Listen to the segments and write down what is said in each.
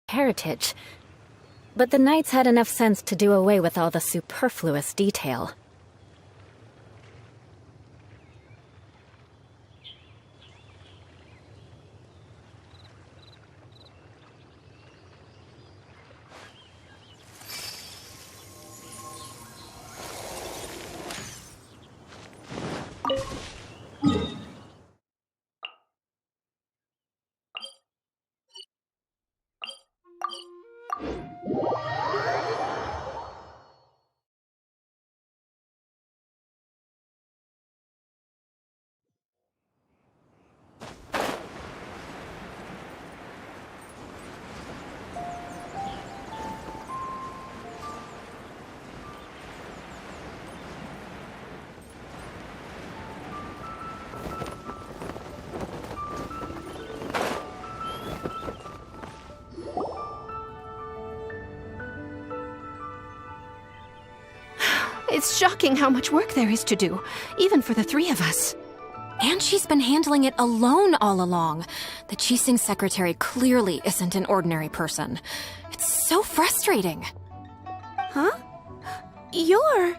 heritage. But the knights had enough sense to do away with all the superfluous detail. It's shocking how much work there is to do, even for the three of us. And she's been handling it alone all along. The GENSHIN secretary clearly isn't an ordinary person. It's so frustrating. Huh? You're...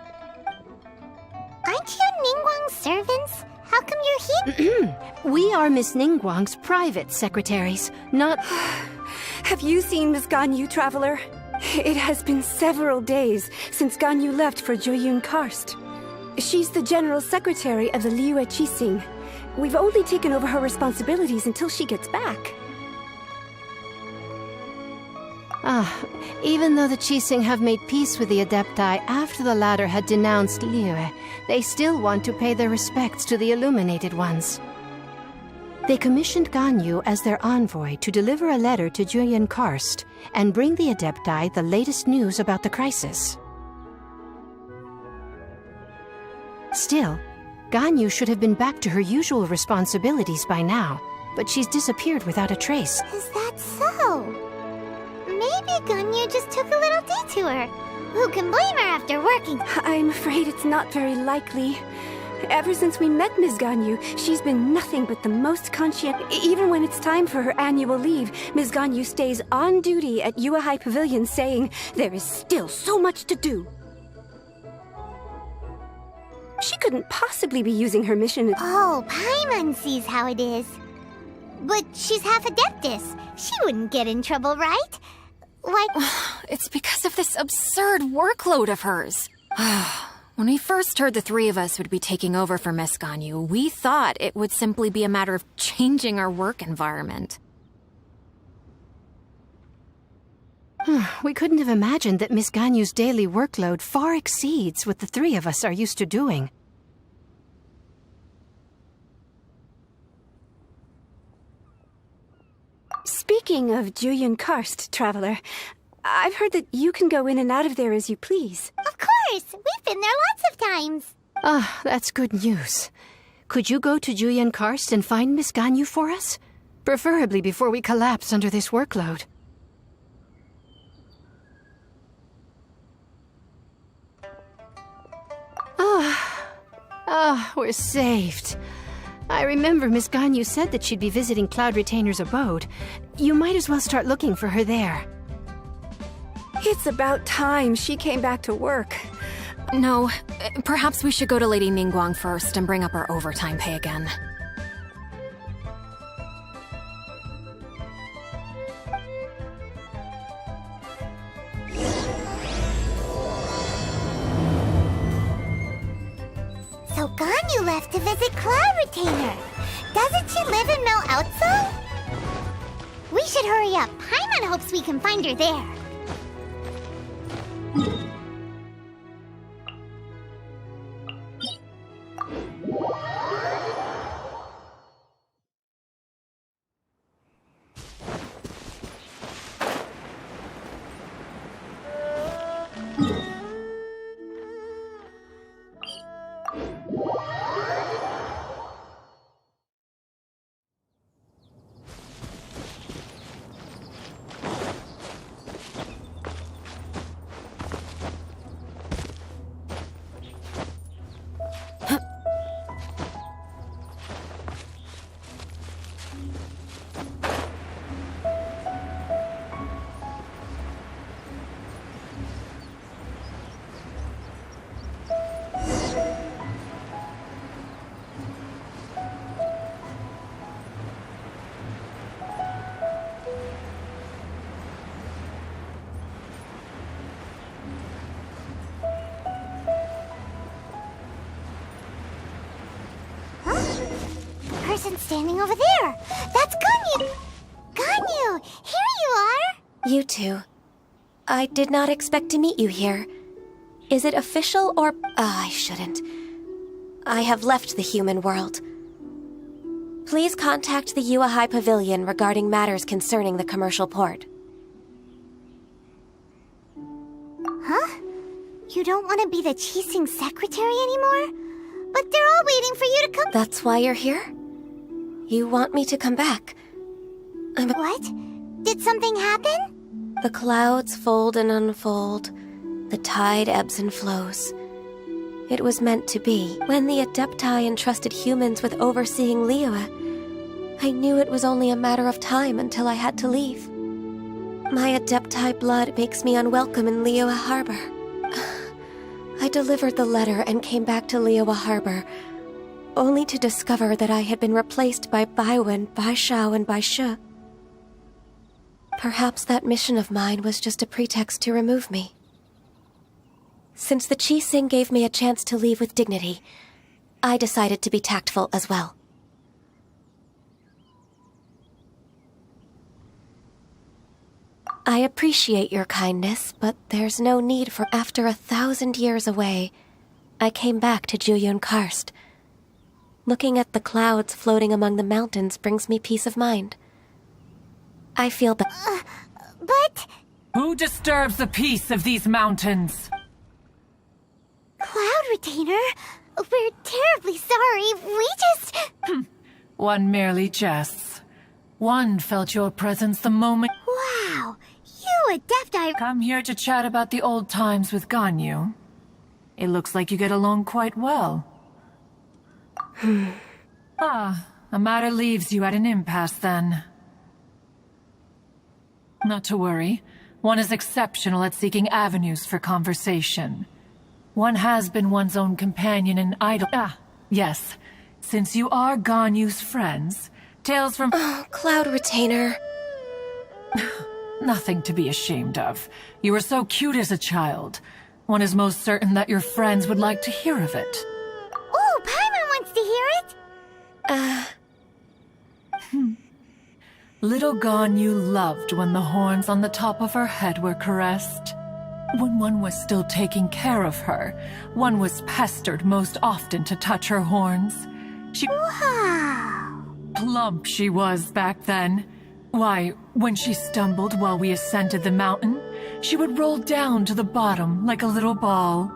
Aren't you Ningguang's servants? How come you're here? We are Miss Ningguang's private secretaries, not... Have you seen Miss Ganyu, Traveler? It has been several days since Ganyu left for Jueyun Karst. She's the general secretary of the Liyue Qixing. We've only taken over her responsibilities until she gets back. Even though the Qixing have made peace with the Adepti after the latter had denounced Liyue, they still want to pay their respects to the Illuminated Ones. They commissioned Ganyu as their envoy to deliver a letter to Jueyun Karst and bring the Adepti the latest news about the crisis. Still, Ganyu should have been back to her usual responsibilities by now, but she's disappeared without a trace. Is that so? Maybe Ganyu just took a little detour. Who can blame her after working? I'm afraid it's not very likely. Ever since we met Ms. Ganyu, she's been nothing but the most conscientious. Even when it's time for her annual leave, Ms. Ganyu stays on duty at Yuehai Pavilion saying there is still so much to do. She couldn't possibly be using her mission. Oh, Paimon sees how it is. But she's half Adeptus. She wouldn't get in trouble, right? Why... It's because of this absurd workload of hers. When we first heard the three of us would be taking over for Miss Ganyu, we thought it would simply be a matter of changing our work environment. We couldn't have imagined that Miss Ganyu's daily workload far exceeds what the three of us are used to doing. Speaking of Jueyun Karst, Traveler, I've heard that you can go in and out of there as you please. Of course! We've been there lots of times! That's good news. Could you go to Jueyun Karst and find Miss Ganyu for us? Preferably before we collapse under this workload. We're saved. I remember Miss Ganyu said that she'd be visiting Cloud Retainer's abode. You might as well start looking for her there. It's about time she came back to work. No, perhaps we should go to Lady Ningguang first and bring up our overtime pay again. So Ganyu left to visit Cloud Retainer. Doesn't she live in Mel Outso? We should hurry up. Paimon hopes we can find her there. person standing over there. That's Ganyu! Ganyu! Here you are! You two. I did not expect to meet you here. Is it official or... I shouldn't. I have left the human world. Please contact the Yua High Pavilion regarding matters concerning the commercial port. Huh? You don't want to be the Qixing secretary anymore? But they're all waiting for you to come— That's why you're here? You want me to come back? What? Did something happen? The clouds fold and unfold. The tide ebbs and flows. It was meant to be. When the Adepti entrusted humans with overseeing Liyue, I knew it was only a matter of time until I had to leave. My Adepti blood makes me unwelcome in Liyue Harbor. I delivered the letter and came back to Liyue Harbor, only to discover that I had been replaced by Baiwen, Baishao, and Baishe. Perhaps that mission of mine was just a pretext to remove me. Since the Qixing gave me a chance to leave with dignity, I decided to be tactful as well. I appreciate your kindness, but there's no need for— After 1,000 years away, I came back to Jueyun Karst. Looking at the clouds floating among the mountains brings me peace of mind. I feel But... Who disturbs the peace of these mountains? Cloud Retainer, we're terribly sorry. We just... One merely jests. One felt your presence the moment— Wow, you Adepti... Come here to chat about the old times with Ganyu. It looks like you get along quite well. A matter leaves you at an impasse then. Not to worry. One is exceptional at seeking avenues for conversation. One has been one's own companion and idol— yes. Since you are Ganyu's friends, tales from— Oh, Cloud Retainer. Nothing to be ashamed of. You were so cute as a child. One is most certain that your friends would like to hear of it. Oh, Paimon wants to hear it! Little Ganyu loved when the horns on the top of her head were caressed. When one was still taking care of her, one was pestered most often to touch her horns. Wow! Plump she was back then. Why, when she stumbled while we ascended the mountain, she would roll down to the bottom like a little ball.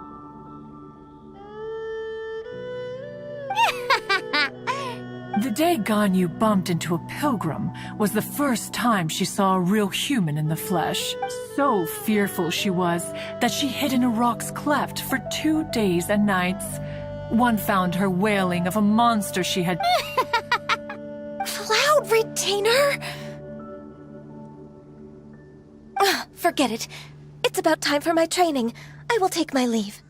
The day Ganyu bumped into a pilgrim was the first time she saw a real human in the flesh. So fearful she was that she hid in a rock's cleft for 2 days and nights. One found her wailing of a monster she had— Cloud Retainer? Forget it. It's about time for my training. I will take my leave.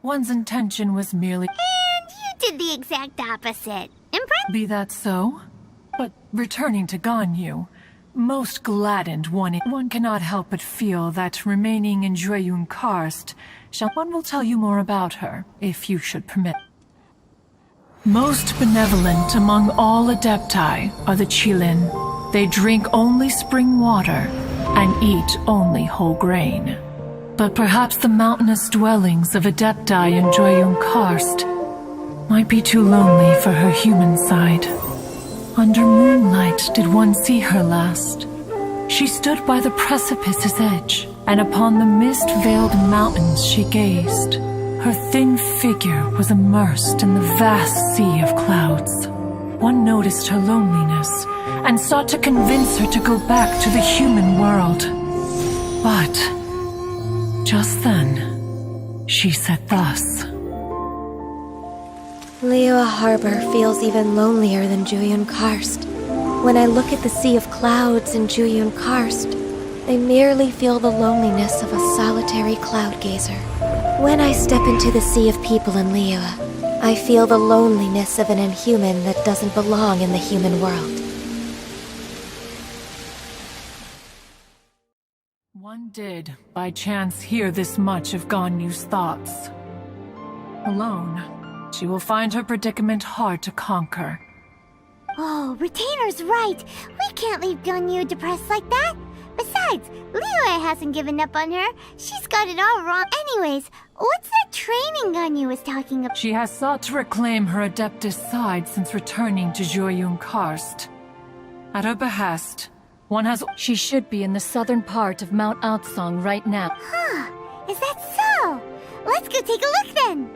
One's intention was merely— And you did the exact opposite. Be that so? But returning to Ganyu, most gladdened one cannot help but feel that remaining in Jueyun Karst, one will tell you more about her, if you should permit. Most benevolent among all Adepti are the Qilin. They drink only spring water and eat only whole grain. But perhaps the mountainous dwellings of Adepti in Jueyun Karst might be too lonely for her human side. Under moonlight did one see her last. She stood by the precipice's edge, and upon the mist-veiled mountains she gazed. Her thin figure was immersed in the vast sea of clouds. One noticed her loneliness, and sought to convince her to go back to the human world. But just then, she said thus. Liyue Harbor feels even lonelier than Jueyun Karst. When I look at the sea of clouds in Jueyun Karst, I merely feel the loneliness of a solitary cloud gazer. When I step into the sea of people in Liyue, I feel the loneliness of an inhuman that doesn't belong in the human world. One did, by chance, hear this much of Ganyu's thoughts. Alone, she will find her predicament hard to conquer. Oh, Retainer's right. We can't leave Ganyu depressed like that. Besides, Liyue hasn't given up on her. She's got it all wrong. Anyways, what's that training Ganyu was talking about? She has sought to reclaim her Adeptus side since returning to Joyun Karst. At her behest, one has... She should be in the southern part of Mount Aotsong right now. Huh, is that so? Let's go take a look then.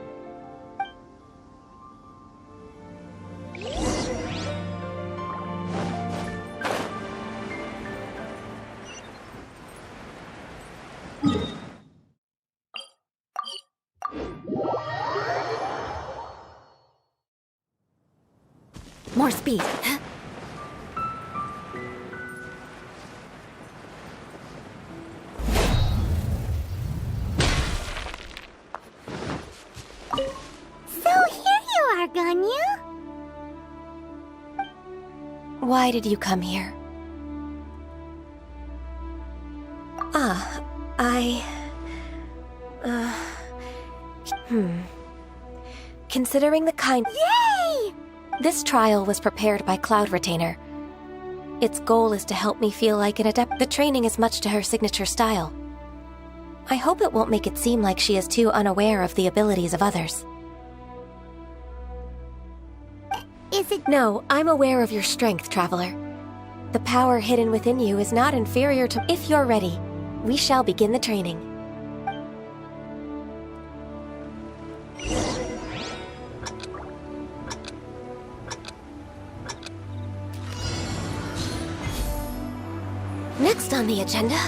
More speed. So here you are, Ganyu. Why did you come here? Considering the kind... Yay! This trial was prepared by Cloud Retainer. Its goal is to help me feel like an adept. The training is much to her signature style. I hope it won't make it seem like she is too unaware of the abilities of others. Is it... No, I'm aware of your strength, Traveler. The power hidden within you is not inferior to... If you're ready, we shall begin the training. Next on the agenda...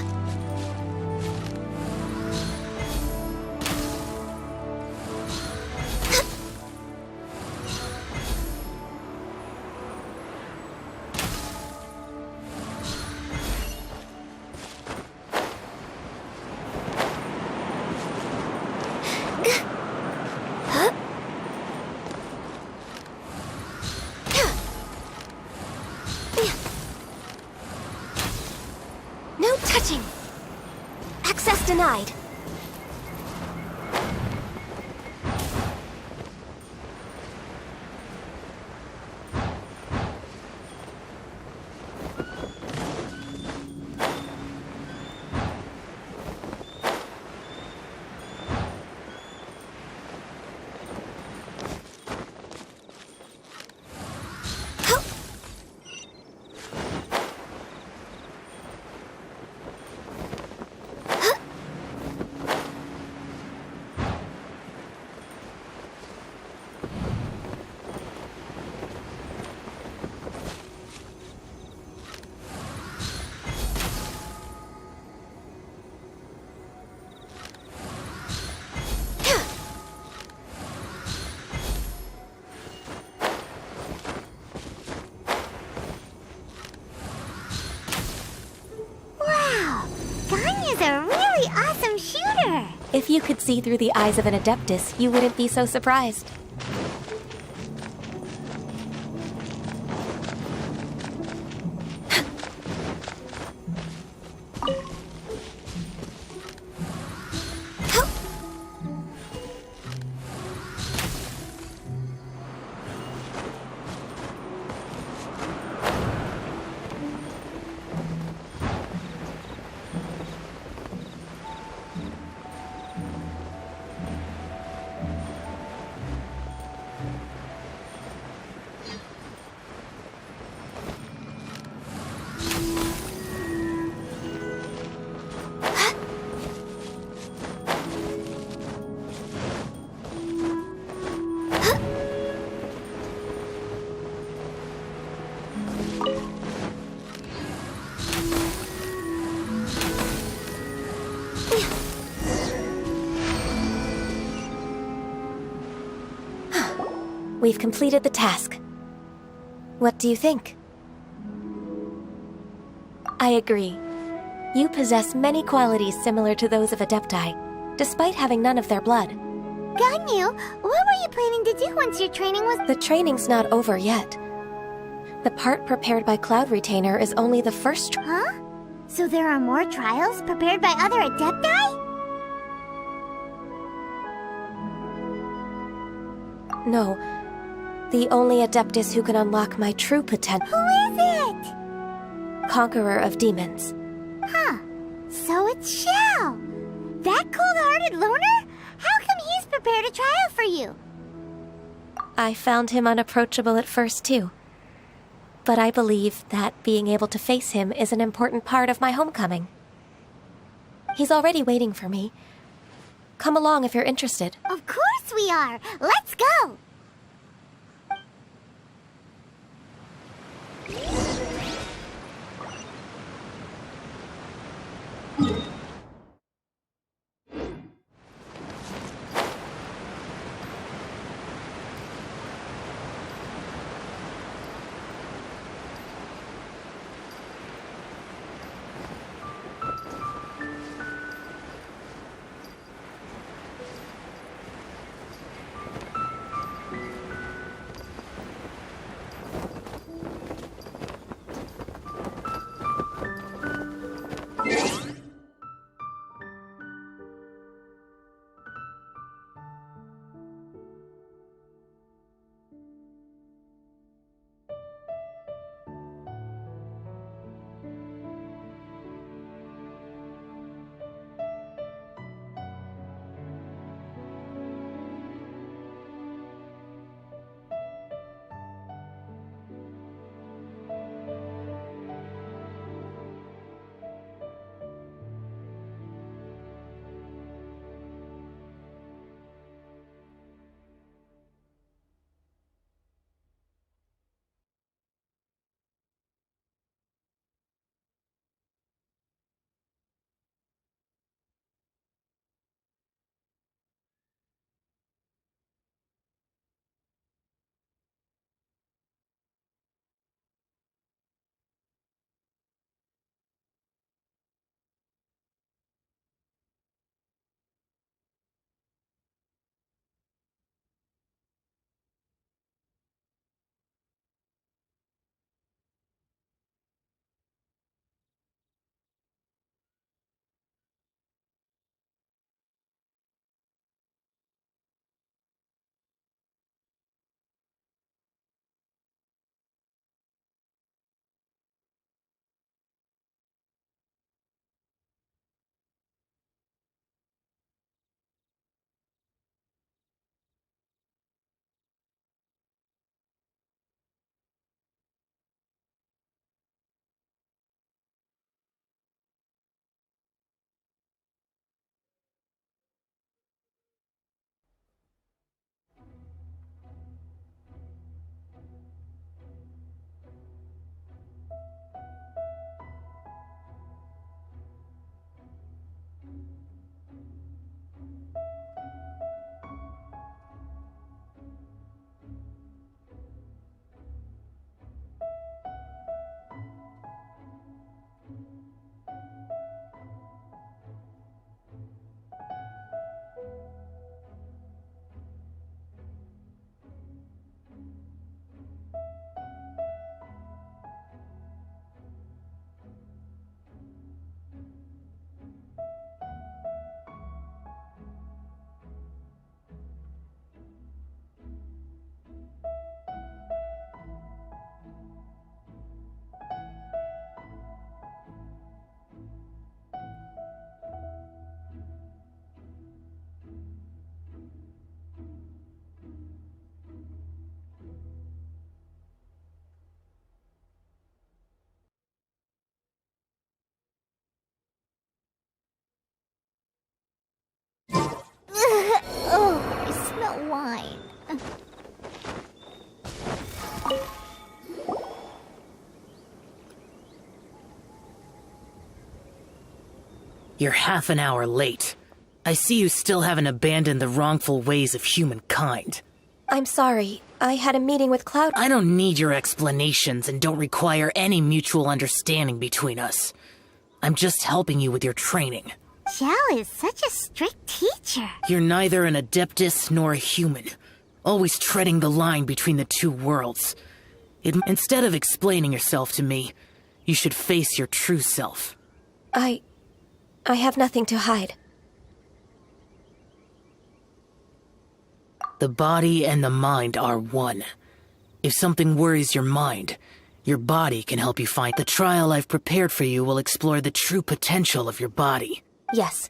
No touching! Access denied. If you could see through the eyes of an Adeptus, you wouldn't be so surprised. We've completed the task. What do you think? I agree. You possess many qualities similar to those of Adepti, despite having none of their blood. Ganyu, what were you planning to do once your training was... The training's not over yet. The part prepared by Cloud Retainer is only the first... Huh? So there are more trials prepared by other Adepti? No. The only Adeptus who can unlock my true potential. Who is it? Conqueror of demons. Huh. So it's Shao. That cold-hearted loner? How come he's prepared a trial for you? I found him unapproachable at first, too. But I believe that being able to face him is an important part of my homecoming. He's already waiting for me. Come along if you're interested. Of course we are. Let's go. Oh, I smell wine. You're half an hour late. I see you still haven't abandoned the wrongful ways of humankind. I'm sorry. I had a meeting with Cloud. I don't need your explanations and don't require any mutual understanding between us. I'm just helping you with your training. Xiao is such a strict teacher. You're neither an Adeptus nor a human, always treading the line between the two worlds. Instead of explaining yourself to me, you should face your true self. I have nothing to hide. The body and the mind are one. If something worries your mind, your body can help you find. The trial I've prepared for you will explore the true potential of your body. Yes.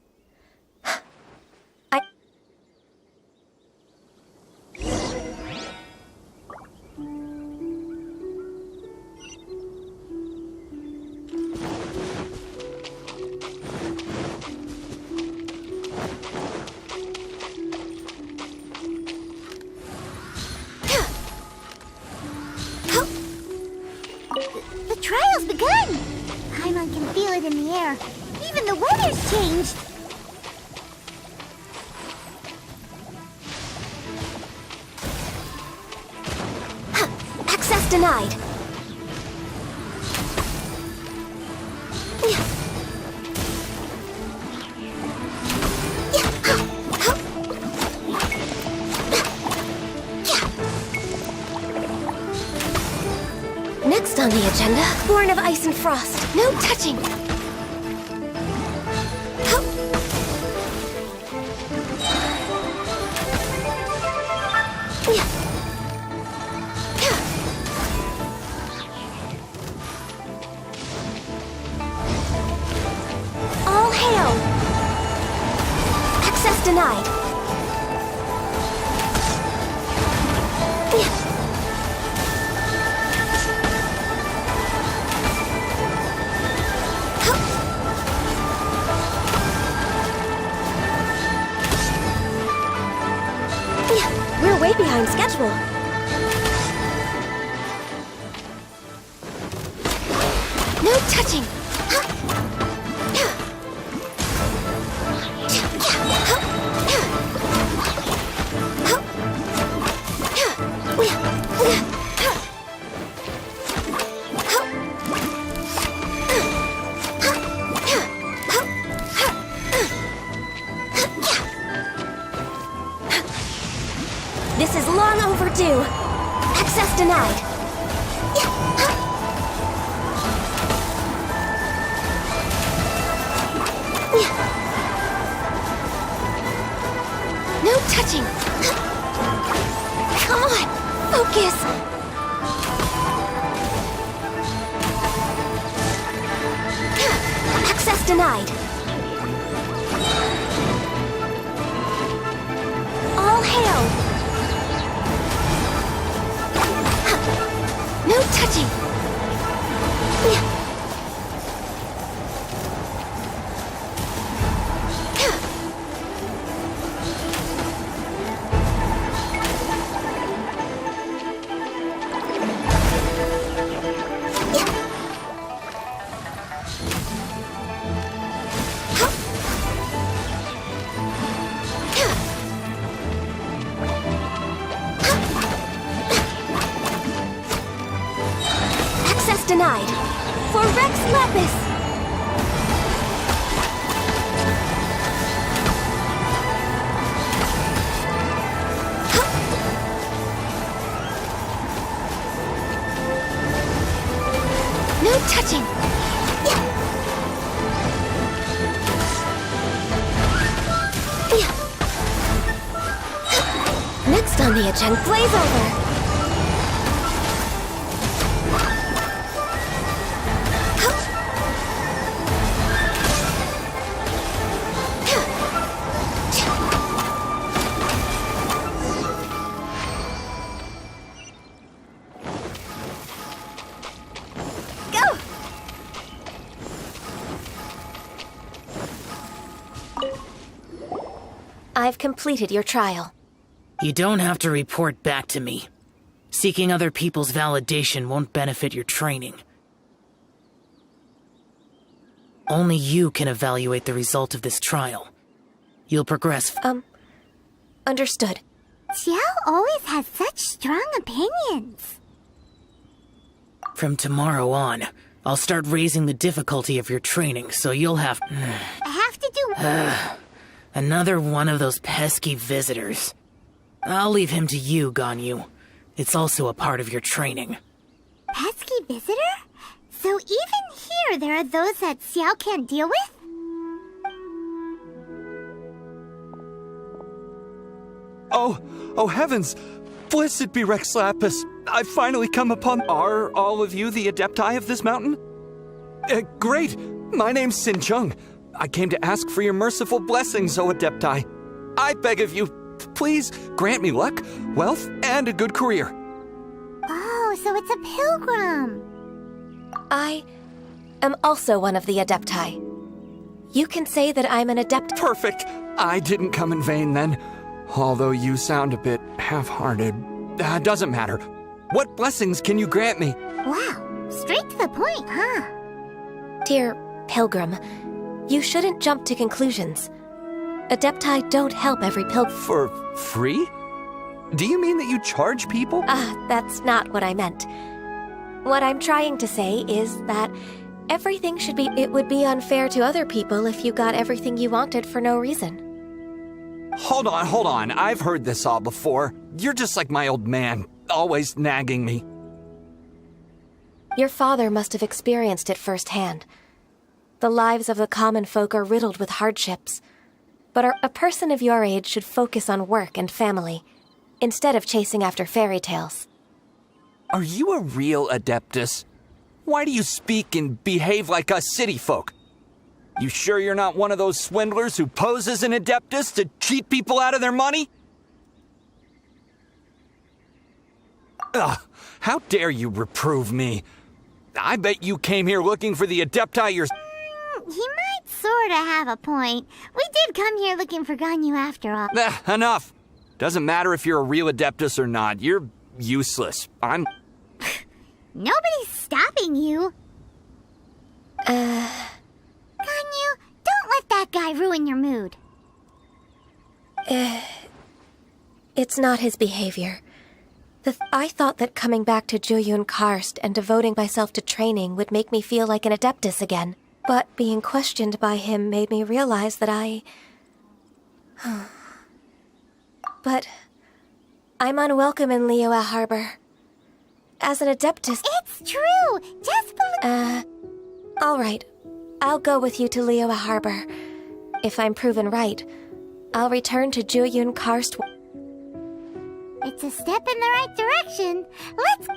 The trial's begun! Paimon can feel it in the air. Even the weather's changed! Access denied. Next on the agenda, Born of Ice and Frost. No touching. All hail. Access denied. We're way behind schedule. No touching. This is long overdue. Access denied. No touching. Come on, focus. Access denied. All hail. No touching! Denied. For Rex Lapis! No touching! Next on the agenda, Blaze Over! I've completed your trial. You don't have to report back to me. Seeking other people's validation won't benefit your training. Only you can evaluate the result of this trial. You'll progress. Understood. Xiao always has such strong opinions. From tomorrow on, I'll start raising the difficulty of your training, so you'll have... I have to do... Another one of those pesky visitors. I'll leave him to you, Ganyu. It's also a part of your training. Pesky visitor? So even here there are those that Xiao can't deal with? Oh heavens! Blessed be Rex Lapis! I've finally come upon... Are all of you the Adepti of this mountain? Great! My name's Sin Chung. I came to ask for your merciful blessings, O Adepti. I beg of you, please grant me luck, wealth, and a good career. Oh, so it's a pilgrim. I am also one of the Adepti. You can say that I'm an adept. Perfect! I didn't come in vain then. Although you sound a bit half-hearted. Doesn't matter. What blessings can you grant me? Wow, straight to the point, huh? Dear Pilgrim, you shouldn't jump to conclusions. Adepti don't help every pilgrim. For free? Do you mean that you charge people? That's not what I meant. What I'm trying to say is that everything should be... It would be unfair to other people if you got everything you wanted for no reason. Hold on. I've heard this all before. You're just like my old man, always nagging me. Your father must have experienced it firsthand. The lives of the common folk are riddled with hardships. But a person of your age should focus on work and family, instead of chasing after fairy tales. Are you a real Adeptus? Why do you speak and behave like us city folk? You sure you're not one of those swindlers who pose as an Adeptus to cheat people out of their money? Ugh, how dare you reprove me? I bet you came here looking for the Adepti yourself. He might sorta have a point. We did come here looking for Ganyu after all. Enough. Doesn't matter if you're a real Adeptus or not. You're useless. I'm... Nobody's stopping you. Ganyu, don't let that guy ruin your mood. It's not his behavior. I thought that coming back to Jueyun Karst and devoting myself to training would make me feel like an Adeptus again. But being questioned by him made me realize that But I'm unwelcome in Liyue Harbor. As an Adeptus... It's true! Just believe... All right. I'll go with you to Liyue Harbor. If I'm proven right, I'll return to Jueyun Karst... It's a step in the right direction. Let's...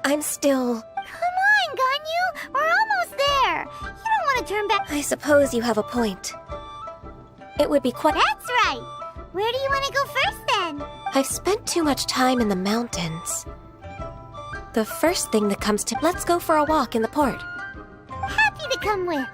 I'm still... Come on, Ganyu! We're almost there! You don't want to turn back... I suppose you have a point. It would be quite... That's right! Where do you want to go first, then? I've spent too much time in the mountains. The first thing that comes to... Let's go for a walk in the port. Happy to come with.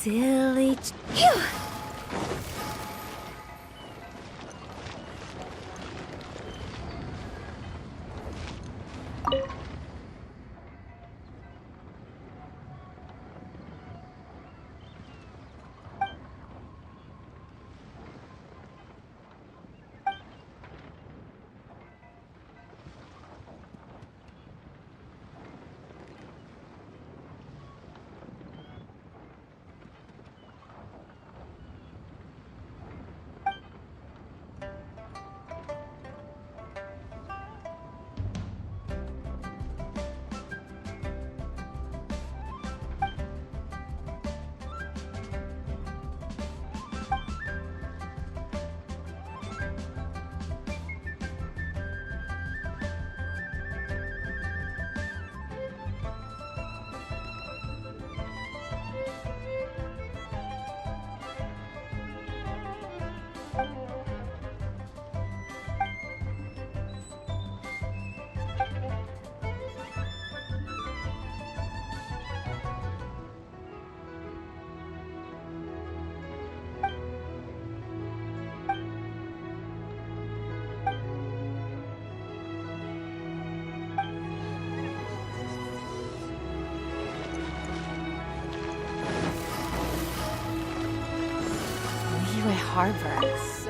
Silly. Phew! Liyue Harbor.